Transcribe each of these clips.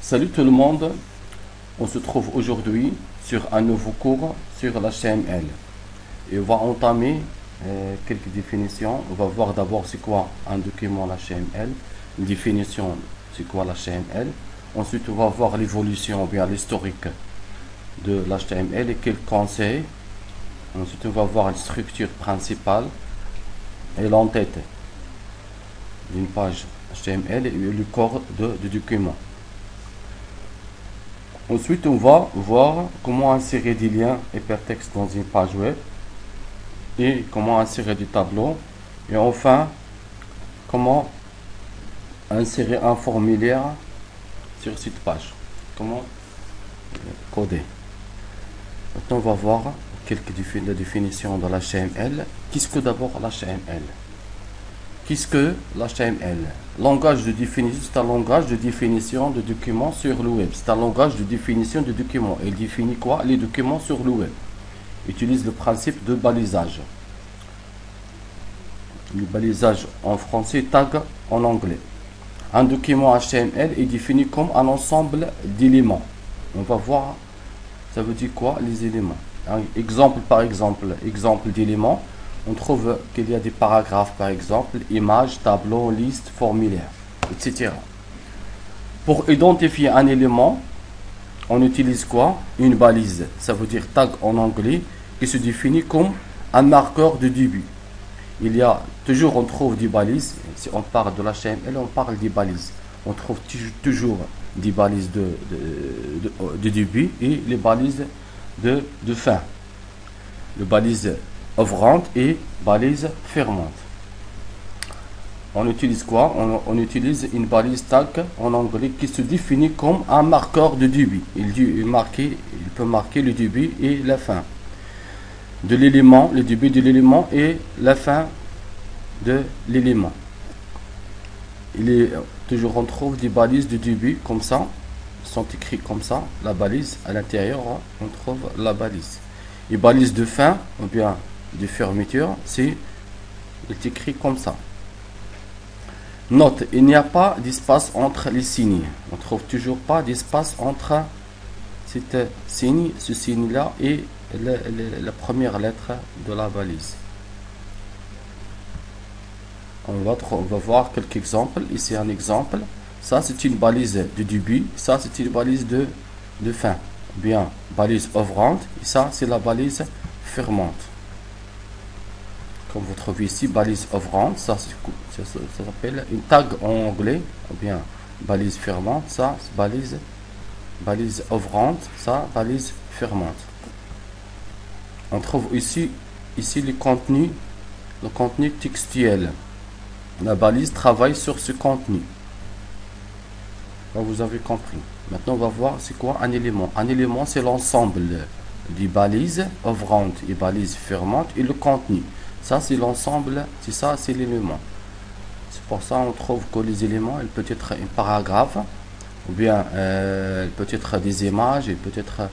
Salut tout le monde, on se trouve aujourd'hui sur un nouveau cours sur l'HTML et on va entamer quelques définitions. On va voir d'abord c'est quoi un document HTML, une définition c'est quoi l'HTML. Ensuite on va voir l'évolution ou bien l'historique de l'HTML et quelques conseils. Ensuite on va voir une structure principale et l'entête d'une page HTML et le corps du document. Ensuite, on va voir comment insérer des liens hypertextes dans une page web et comment insérer des tableaux. Et enfin, comment insérer un formulaire sur cette page. Comment coder. Maintenant, on va voir quelques définitions de l'HTML. Qu'est-ce que d'abord l'HTML? Qu'est-ce que l'HTML? Langage de définition, c'est un langage de définition de documents sur le web. C'est un langage de définition de documents. Il définit quoi? Les documents sur le web. Il utilise le principe de balisage. Le balisage en français, tag en anglais. Un document HTML est défini comme un ensemble d'éléments. On va voir, ça veut dire quoi les éléments? Exemple par exemple, exemple d'éléments. On trouve qu'il y a des paragraphes, par exemple, images, tableaux, listes, formulaires, etc. Pour identifier un élément, on utilise quoi? Une balise. Ça veut dire tag en anglais, qui se définit comme un marqueur de début. Il y a toujours, on trouve des balises. Si on parle de l'HTML, on parle des balises. On trouve toujours des balises de début et les balises de fin. Les balises ouvrante et balise fermante. On utilise quoi? On utilise une balise tag en anglais qui se définit comme un marqueur de début. Il peut marquer le début et la fin de l'élément, le début de l'élément et la fin de l'élément. Il est toujours, on trouve des balises de début comme ça, sont écrits comme ça, la balise à l'intérieur, on trouve la balise. Et balise de fin, ou bien de fermeture, c'est écrit comme ça. Note, il n'y a pas d'espace entre les signes. On trouve toujours pas d'espace entre cette signe, ce signe-là et la première lettre de la balise. On va voir quelques exemples. Ici un exemple. Ça c'est une balise de début. Ça c'est une balise de fin. Bien, balise ouvrante. Et ça c'est la balise fermante. Comme vous trouvez ici, balise ouvrante, ça s'appelle une tag en anglais, ou bien balise fermante, ça balise ouvrante, ça balise fermante. On trouve ici le contenu textuel. La balise travaille sur ce contenu. Là, vous avez compris. Maintenant, on va voir c'est quoi un élément. Un élément, c'est l'ensemble des balises ouvrantes et balises fermantes et le contenu. Ça, c'est l'ensemble, c'est ça, c'est l'élément. C'est pour ça on trouve que les éléments, il peut être un paragraphe, ou bien il peut être des images, il peut être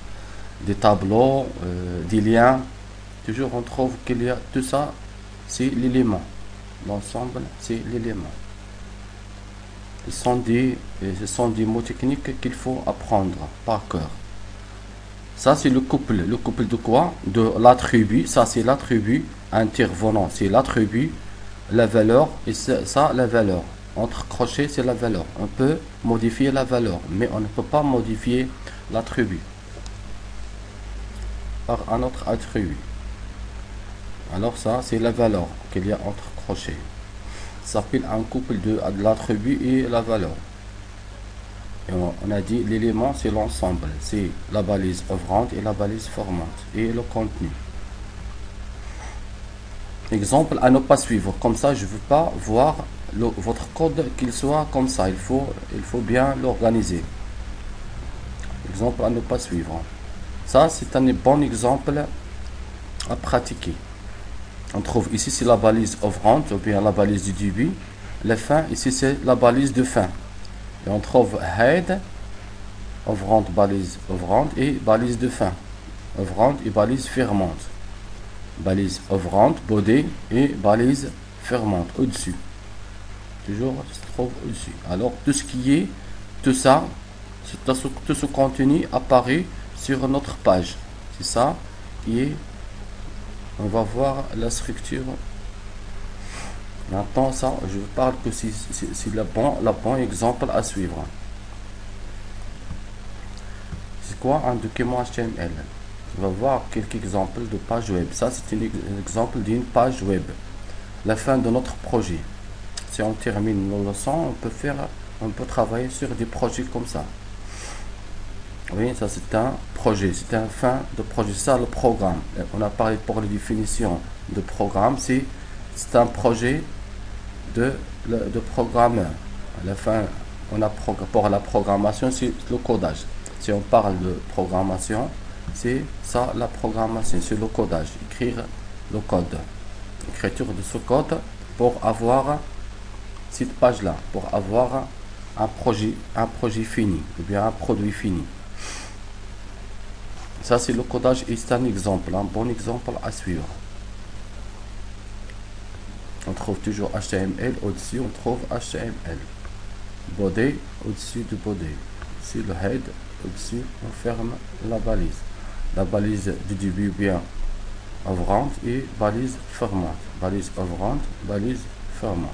des tableaux, des liens. Toujours on trouve qu'il y a tout ça, c'est l'élément. L'ensemble, c'est l'élément. Ce sont des mots techniques qu'il faut apprendre par cœur. Ça, c'est le couple. Le couple de quoi? De l'attribut. Ça, c'est l'attribut intervenant. C'est l'attribut, la valeur, et ça, la valeur. Entre crochets, c'est la valeur. On peut modifier la valeur, mais on ne peut pas modifier l'attribut par un autre attribut. Alors ça, c'est la valeur qu'il y a entre crochets. Ça s'appelle un couple de l'attribut et la valeur. Et on a dit l'élément c'est l'ensemble, c'est la balise ouvrante et la balise fermante et le contenu. Exemple à ne pas suivre, comme ça je ne veux pas voir votre code qu'il soit comme ça, il faut bien l'organiser. Exemple à ne pas suivre. Ça c'est un bon exemple à pratiquer. On trouve ici c'est la balise ouvrante ou bien la balise du début, la fin ici c'est la balise de fin. Et on trouve head, ouvrante, balise ouvrante et balise de fin. Ouvrante et balise fermante. Balise ouvrante, body et balise fermante au-dessus. Toujours se trouve au-dessus. Alors tout ce qui est, tout ça, Tout ce contenu apparaît sur notre page. C'est ça. Et on va voir la structure. Maintenant, ça, je parle que c'est le bon exemple à suivre. C'est quoi un document HTML? On va voir quelques exemples de pages web. Ça, c'est un exemple d'une page web. La fin de notre projet. Si on termine nos leçons, on peut travailler sur des projets comme ça. Oui, ça c'est un projet, c'est un fin de projet. Ça, le programme. On a parlé pour la définition de programme. C'est un projet de programmeur. À la fin, on a pour la programmation, c'est le codage. Si on parle de programmation, c'est ça la programmation, c'est le codage. Écrire le code. Écriture de ce code pour avoir cette page-là, pour avoir un projet fini, ou bien un produit fini. Ça, c'est le codage et c'est un exemple, un bon exemple à suivre. On trouve toujours HTML, au-dessus, on trouve HTML. Body, au-dessus du body. Ici, le head, au-dessus, on ferme la balise. La balise du début bien ouvrante et balise fermante. Balise ouvrante, balise fermante.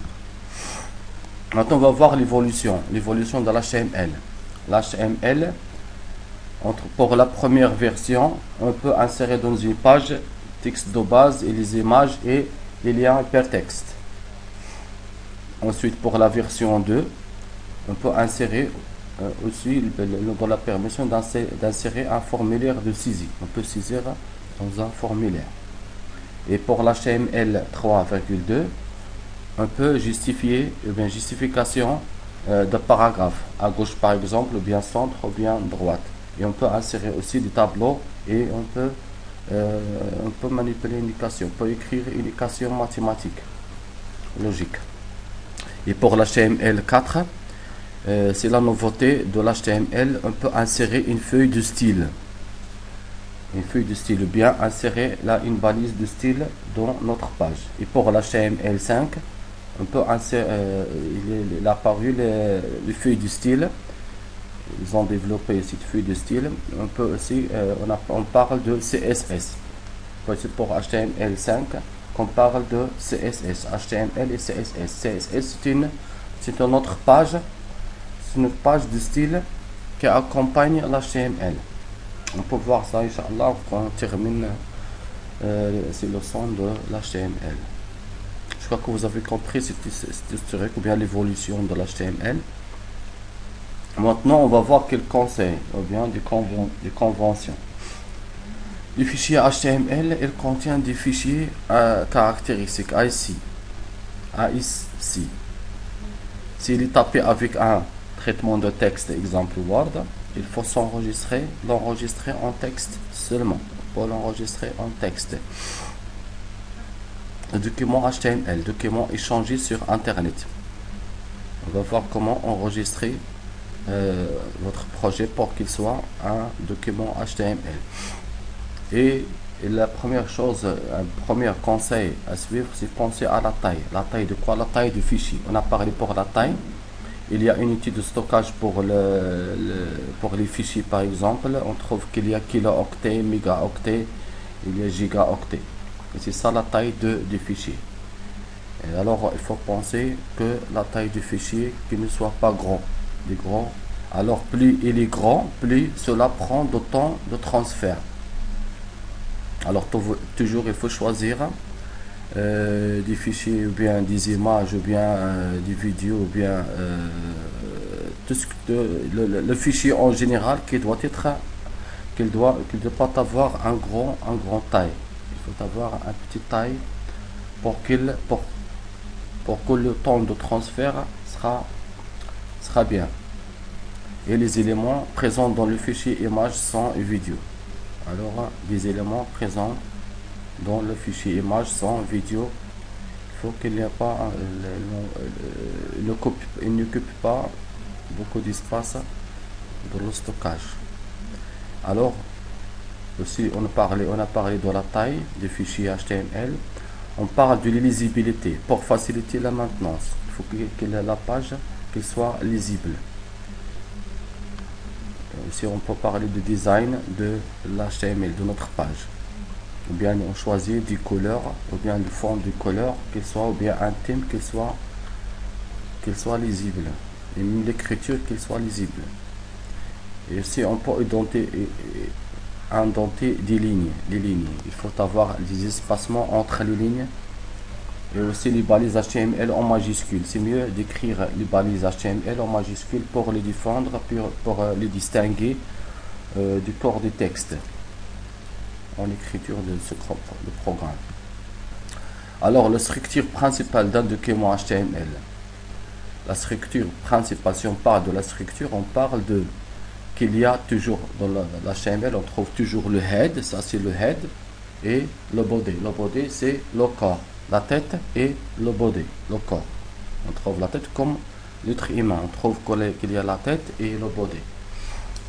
Maintenant, on va voir l'évolution de l'HTML. L'HTML, pour la première version, on peut insérer dans une page texte de base et les images et les liens hypertextes. Ensuite, pour la version 2, on peut insérer aussi dans la permission d'insérer un formulaire de saisie. On peut saisir dans un formulaire. Et pour l'HTML 3.2, on peut justifier une justification de paragraphe à gauche par exemple, ou bien centre, ou bien droite. Et on peut insérer aussi des tableaux et on peut manipuler une équation, on peut écrire une équation mathématique, logique. Et pour l'HTML4, c'est la nouveauté de l'HTML, on peut insérer une feuille de style. Une feuille de style, ou bien insérer là une balise de style dans notre page. Et pour l'HTML5, on peut insérer, il a apparu les feuilles de style. Ils ont développé cette feuille de style. On peut aussi, on parle de CSS. C'est pour HTML5 qu'on parle de CSS, HTML et CSS. CSS, c'est une autre page, c'est une page de style qui accompagne l'HTML. On peut voir ça, Inch'Allah, quand on termine ces leçons de l'HTML. Je crois que vous avez compris cette historique ou bien l'évolution de l'HTML. Maintenant, on va voir quelques conseils ou bien des conventions. Le fichier HTML, il contient des fichiers caractéristiques AIC. S'il est tapé avec un traitement de texte, exemple Word, il faut l'enregistrer en texte seulement. Pour l'enregistrer en texte. Le document HTML, document échangé sur Internet. On va voir comment enregistrer votre projet pour qu'il soit un document HTML. Et la première chose, un premier conseil à suivre, c'est penser à la taille. La taille de quoi? La taille du fichier. On a parlé pour la taille. Il y a une unité de stockage pour les fichiers par exemple. On trouve qu'il y a kilo-octets, méga-octets, il y a giga-octets. Et c'est ça la taille du fichier. Et alors il faut penser que la taille du fichier qu'il ne soit pas grand. Alors plus il est grand, plus cela prend de temps de transfert. Alors toujours il faut choisir des fichiers ou bien des images ou bien des vidéos ou bien tout ce que le fichier en général qu'il doit pas avoir un grand taille. Il faut avoir un petit taille pour que le temps de transfert sera bien. Et les éléments présents dans le fichier image, son et vidéo. Alors, des éléments présents dans le fichier image, son, vidéo, il faut qu'il n'y ait pas, il n'occupe pas beaucoup d'espace dans le stockage. Alors, aussi, on a parlé de la taille des fichiers HTML. On parle de lisibilité pour faciliter la maintenance. Il faut que la page soit lisible. si on peut parler de design de l'HTML, de notre page. Ou bien on choisit des couleurs, ou bien le fond de couleur, qu'il soit, ou bien un thème qu'il soit lisible. Et même l'écriture qu'il soit lisible. Et aussi on peut indenter des lignes. Il faut avoir des espacements entre les lignes. Et aussi les balises HTML en majuscules. C'est mieux d'écrire les balises HTML en majuscules pour les défendre, pour les distinguer du corps du texte en écriture de ce programme. Alors, la structure principale d'un document HTML. La structure principale, si on parle de la structure, on parle de qu'il y a toujours dans l'HTML, on trouve toujours le head, ça c'est le head, et le body. Le body c'est le corps, la tête et le body, le corps. On trouve la tête comme l'être humain, on trouve qu'il y a la tête et le body.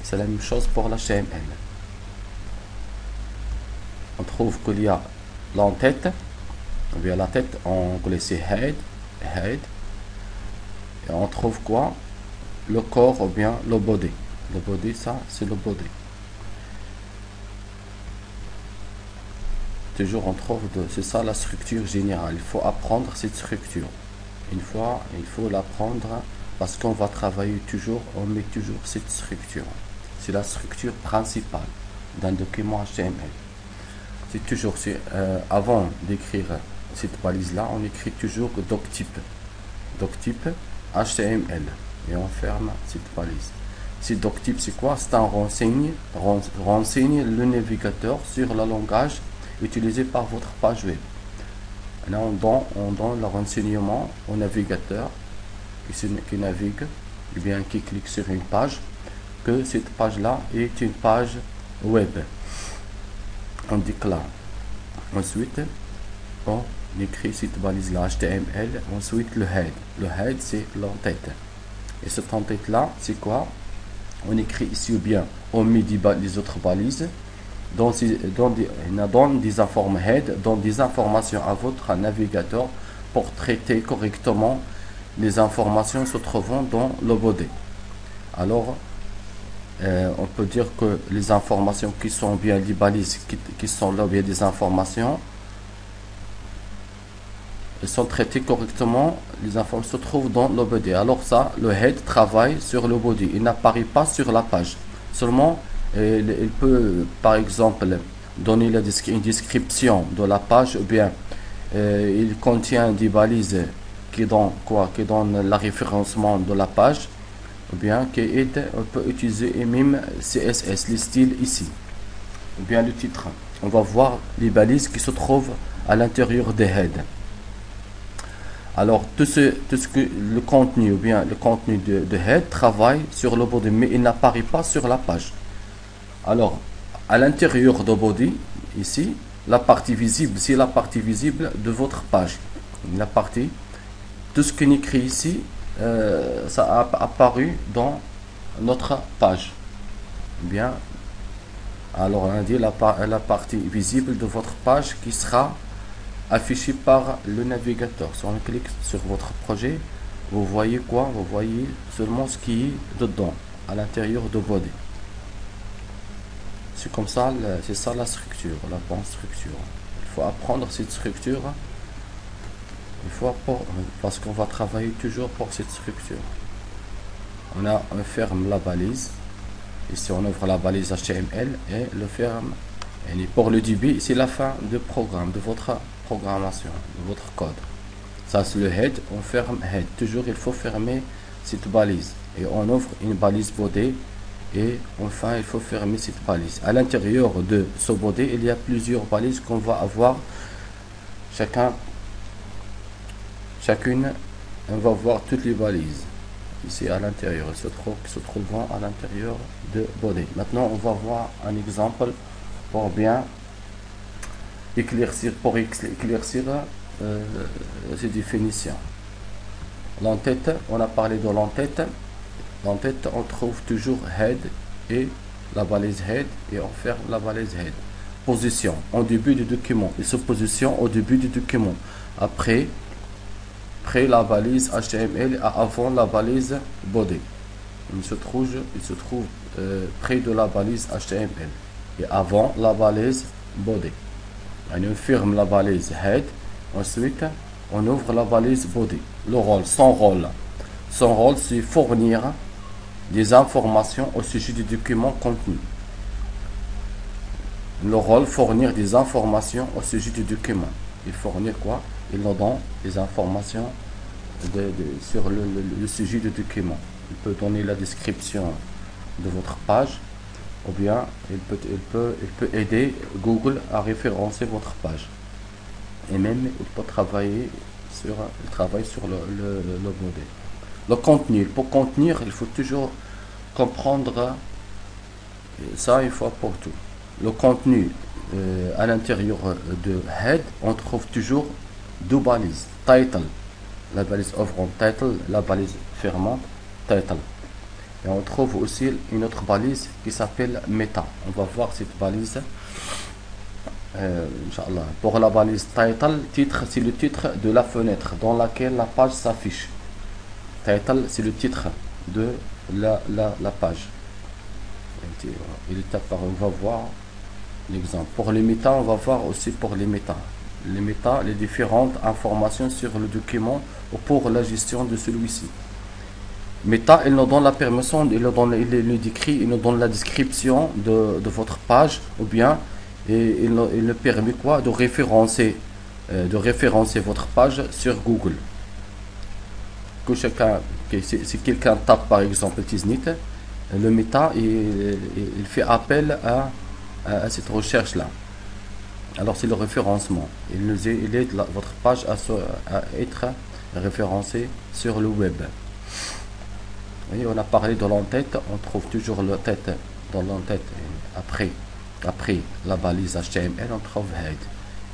C'est la même chose pour l'HTML. On trouve qu'il y a l'entête, ou bien la tête en anglais c'est head. Et on trouve quoi? Le corps ou bien le body. Le body, ça c'est le body. Toujours on trouve c'est ça la structure générale. Il faut apprendre cette structure. Une fois, il faut l'apprendre parce qu'on va travailler toujours, on met toujours cette structure. C'est la structure principale d'un document HTML. C'est toujours, avant d'écrire cette balise-là, on écrit toujours doctype. Doctype HTML. Et on ferme cette balise. C'est doctype, c'est quoi? C'est un renseigne le navigateur sur le langage utilisé par votre page web. Là, on donne le renseignement au navigateur qui navigue, ou bien qui clique sur une page, que cette page-là est une page web. On déclare. Ensuite, on écrit cette balise-là HTML. Ensuite, le head. Le head, c'est l'entête. Et cette entête-là, c'est quoi? On écrit ici ou bien on met les autres balises, donne des informations à votre navigateur pour traiter correctement les informations se trouvant dans le body. Alors, on peut dire que les informations qui sont bien les balises qui sont là, bien des informations, elles sont traitées correctement, les informations se trouvent dans le body. Alors ça, le head travaille sur le body, il n'apparaît pas sur la page. Seulement, il peut, par exemple, donner une description de la page, ou bien il contient des balises qui donnent le référencement de la page, ou bien qui aide, on peut utiliser même CSS, les styles ici, ou bien le titre. On va voir les balises qui se trouvent à l'intérieur des heads. Alors, tout ce que le contenu, ou bien le contenu de head travaille sur le body, mais il n'apparaît pas sur la page. Alors, à l'intérieur de body, ici, la partie visible, c'est la partie visible de votre page. La partie, tout ce qu'on écrit ici, ça a apparu dans notre page. Bien, alors on a dit la partie visible de votre page qui sera affiché par le navigateur. Si on clique sur votre projet, vous voyez quoi? Vous voyez seulement ce qui est dedans, à l'intérieur de body. C'est comme ça, c'est ça la structure, la bonne structure. Il faut apprendre cette structure. Parce qu'on va travailler toujours pour cette structure. On ferme la balise. Ici, on ouvre la balise HTML et le ferme. Et pour le début, c'est la fin du programme, de votre programmation, de votre code. Ça, c'est le head. On ferme head. Toujours, il faut fermer cette balise. Et on ouvre une balise body. Et enfin, il faut fermer cette balise. À l'intérieur de ce body, il y a plusieurs balises qu'on va avoir. Chacune, on va voir toutes les balises. Ici à l'intérieur, qui se trouvent à l'intérieur de body. Maintenant, on va voir un exemple pour bien éclaircir ces définitions. L'entête, on a parlé de l'entête. L'entête, on trouve toujours head et la balise head et on ferme la balise head. Position au début du document. Il se positionne au début du document. Après la balise HTML et avant la balise body. il se trouve près de la balise HTML et avant la balise body. On ferme la balise head, ensuite on ouvre la balise body. Le rôle, son rôle, c'est fournir des informations au sujet du document contenu. Le rôle, fournir des informations au sujet du document. Il fournit quoi? Il nous donne des informations sur le sujet du document. Il peut donner la description de votre page, ou bien il peut aider Google à référencer votre page. Et même il peut travailler sur le modèle. Le contenu, pour contenir, il faut toujours comprendre ça une fois pour tout. Le contenu à l'intérieur de head, on trouve toujours deux balises. Title, la balise ouvrante title, la balise fermante title. Et on trouve aussi une autre balise qui s'appelle meta. On va voir cette balise. Inch'Allah. Pour la balise title, titre, c'est le titre de la fenêtre dans laquelle la page s'affiche. Title, c'est le titre de la page. On va voir l'exemple. Pour les méta, on va voir aussi pour les méta. Les méta, les différentes informations sur le document ou pour la gestion de celui-ci. Méta, il nous donne la permission, il nous donne la description de votre page, ou bien il nous permet quoi de référencer votre page sur Google. Si quelqu'un tape par exemple Tiznit, le méta il fait appel à cette recherche là. Alors c'est le référencement. Il aide votre page à être référencée sur le web. Vous voyez, on a parlé de l'entête, on trouve toujours le tête dans l'entête. Après la balise HTML, on trouve head.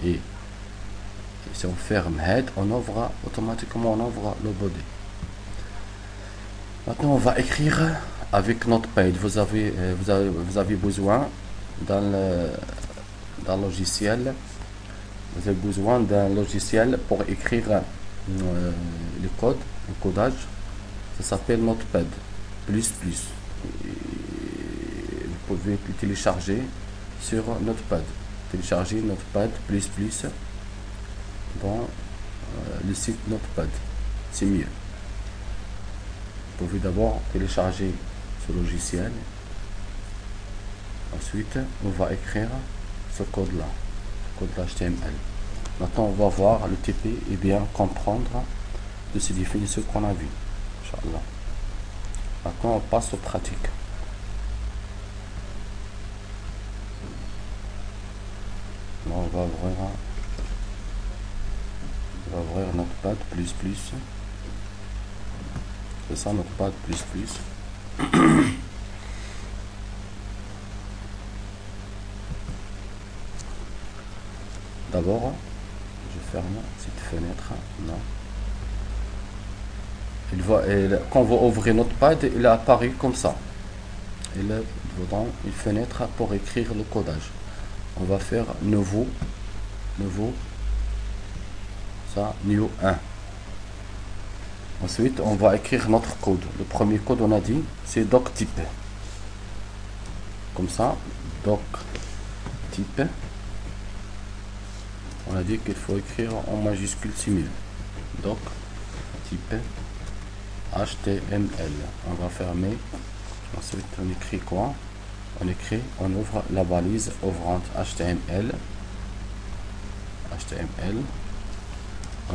Et si on ferme head, on ouvre automatiquement le body. Maintenant, on va écrire avec Notepad. Vous avez besoin d'un logiciel. Vous avez besoin d'un logiciel pour écrire le codage. Ça s'appelle Notepad++. Vous pouvez le télécharger sur Notepad. Télécharger Notepad++ dans le site Notepad. C'est mieux. Vous pouvez d'abord télécharger ce logiciel. Ensuite, on va écrire ce code-là, code HTML. Maintenant, on va voir le TP et bien comprendre de ces définitions qu'on a vues. Inch'Allah. Maintenant, on passe aux pratiques. Là, on va ouvrir Notepad++. C'est ça, Notepad++. D'abord, je ferme cette fenêtre. Non. Quand on va ouvrir Notepad, il apparaît comme ça. Il est dans une fenêtre pour écrire le codage. On va faire nouveau, ça, new 1. Ensuite, on va écrire notre code. Le premier code, on a dit, c'est doctype. Comme ça, doctype. On a dit qu'il faut écrire en majuscule simile. Doctype HTML. On va fermer. Ensuite, on écrit quoi? On ouvre la balise ouvrante HTML.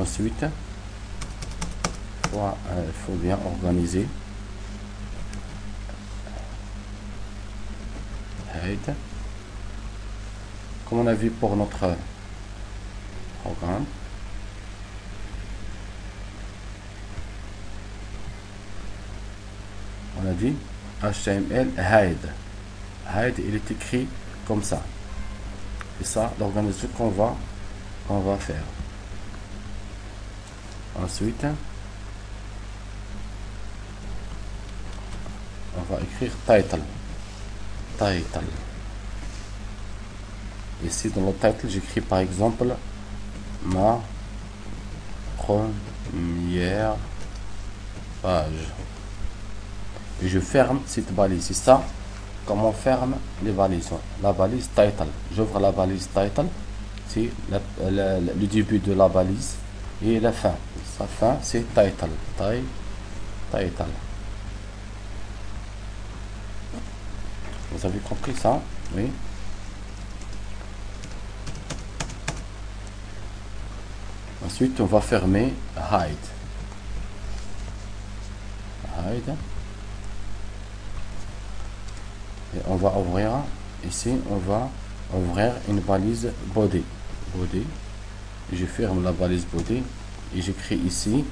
Ensuite, il faut bien organiser. Head. Comme on a vu pour notre programme. On a dit HTML head. Head, il est écrit comme ça. C'est ça l'organisation qu'on va faire. Ensuite, on va écrire title. Ici dans le title, j'écris par exemple ma première page. et je ferme cette balise. C'est ça comment on ferme les balises. La balise title, j'ouvre la balise title, c'est le début de la balise et la fin. Sa fin c'est title. Title. Vous avez compris ça? Oui. Ensuite, on va fermer hide. Et on va ouvrir ici, on va ouvrir une balise body. Je ferme la balise body et j'écris ici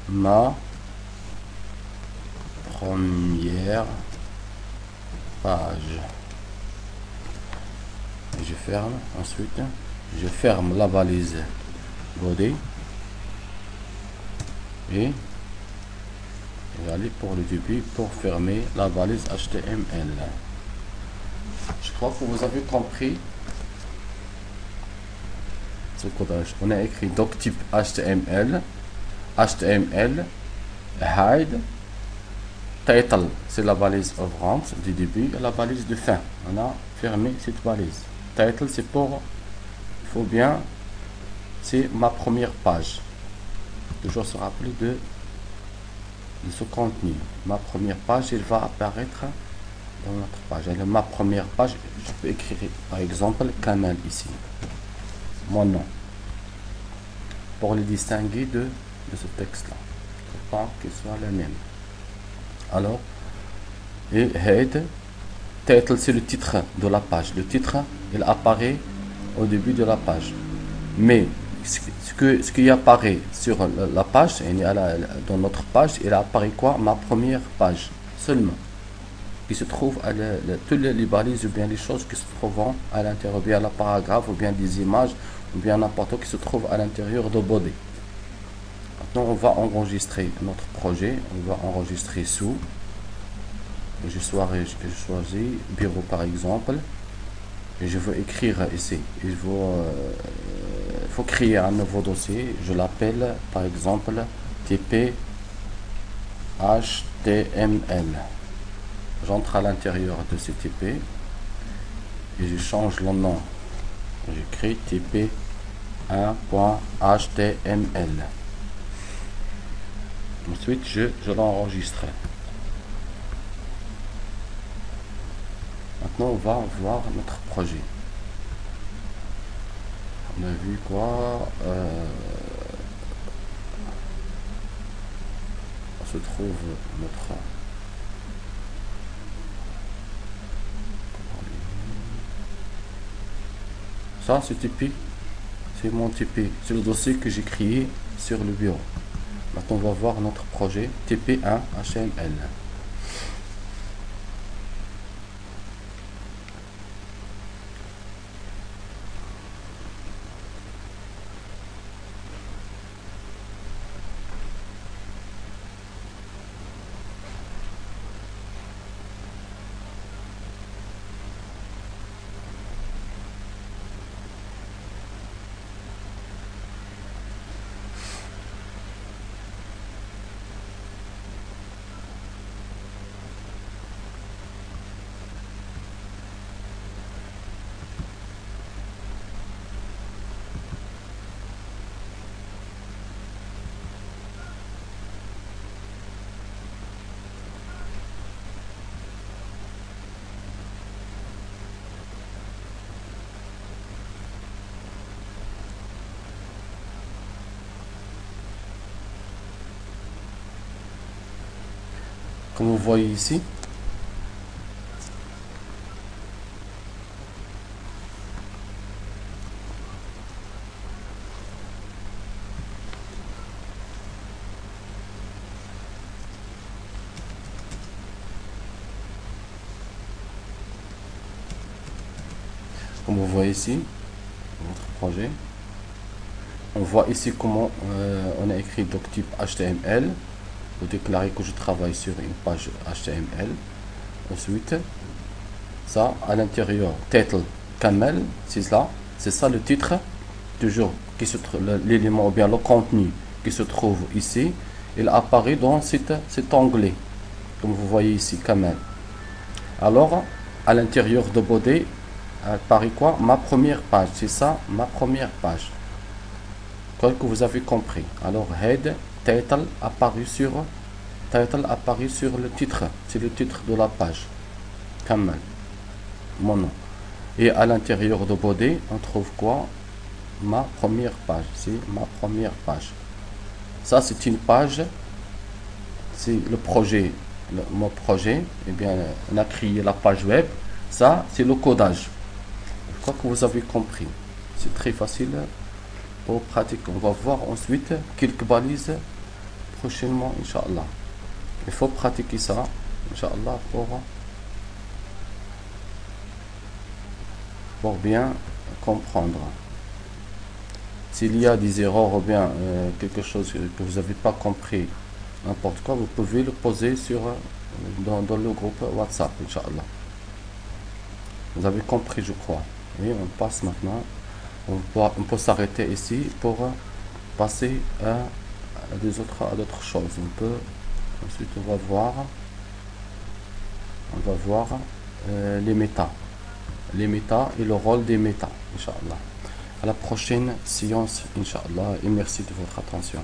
ma première page. Et je ferme. Ensuite, je ferme la balise body et je vais aller pour le début pour fermer la balise HTML. Je crois que vous avez compris ce codage. On a écrit doctype HTML, hide, title, c'est la balise ouvrante du début et la balise de fin. On a fermé cette balise. Title, c'est pour, il faut bien, c'est ma première page. Toujours se rappeler de ce contenu. Ma première page, elle va apparaître dans notre page. Alors, ma première page, je peux écrire par exemple Kamel ici, mon nom, pour le distinguer de ce texte là, pour pas qu'il soit le même. Alors, et head, title, c'est le titre de la page. Le titre, il apparaît au début de la page, mais ce qui apparaît sur la page, dans notre page, il apparaît quoi? Ma première page seulement, qui se trouve à toutes les balises ou bien les choses qui se trouvent à l'intérieur, ou bien la paragraphe, ou bien des images, ou bien n'importe quoi qui se trouve à l'intérieur de body. Maintenant, on va enregistrer notre projet. On va enregistrer sous. Je choisis bureau par exemple. Et je veux écrire ici. Il faut créer un nouveau dossier. Je l'appelle par exemple TP HTML. J'entre à l'intérieur de ce TP et je change le nom. J'écris TP 1.html. Ensuite, je l'enregistre. Maintenant, on va voir notre projet. On a vu quoi? Se trouve notre ça, c'est TP, c'est mon TP, c'est le dossier que j'ai créé sur le bureau. Maintenant, on va voir notre projet TP1 HTML. Comme vous voyez ici, notre projet, on voit ici comment on a écrit doctype HTML. Vous déclarez que je travaille sur une page HTML. Ensuite, ça à l'intérieur, title Kamel, c'est ça le titre, toujours qui se trouve l'élément ou bien le contenu qui se trouve ici, il apparaît dans cet onglet. comme vous voyez ici, Kamal. Alors, à l'intérieur de body, apparaît quoi? Ma première page, c'est ça, ma première page. Quoi que vous avez compris. Alors, head, title apparaît sur le titre. C'est le titre de la page. Kamal. Mon nom. Et à l'intérieur de body, on trouve quoi? Ma première page. C'est ma première page. Ça, c'est une page. C'est le projet. Mon projet. Eh bien, on a créé la page web. Ça, c'est le codage. Je crois que vous avez compris. C'est très facile pour pratiquer. On va voir ensuite quelques balises prochainement, Inch'Allah. Il faut pratiquer ça, Inch'Allah, pour bien comprendre. S'il y a des erreurs ou bien quelque chose que vous n'avez pas compris, n'importe quoi, vous pouvez le poser dans le groupe WhatsApp, Inch'Allah. Vous avez compris, je crois. Oui, on passe maintenant. On peut s'arrêter ici pour passer à d'autres choses. Ensuite, on va voir les méta. Les méta et le rôle des méta, Inch'Allah. À la prochaine séance, Inch'Allah, et merci de votre attention.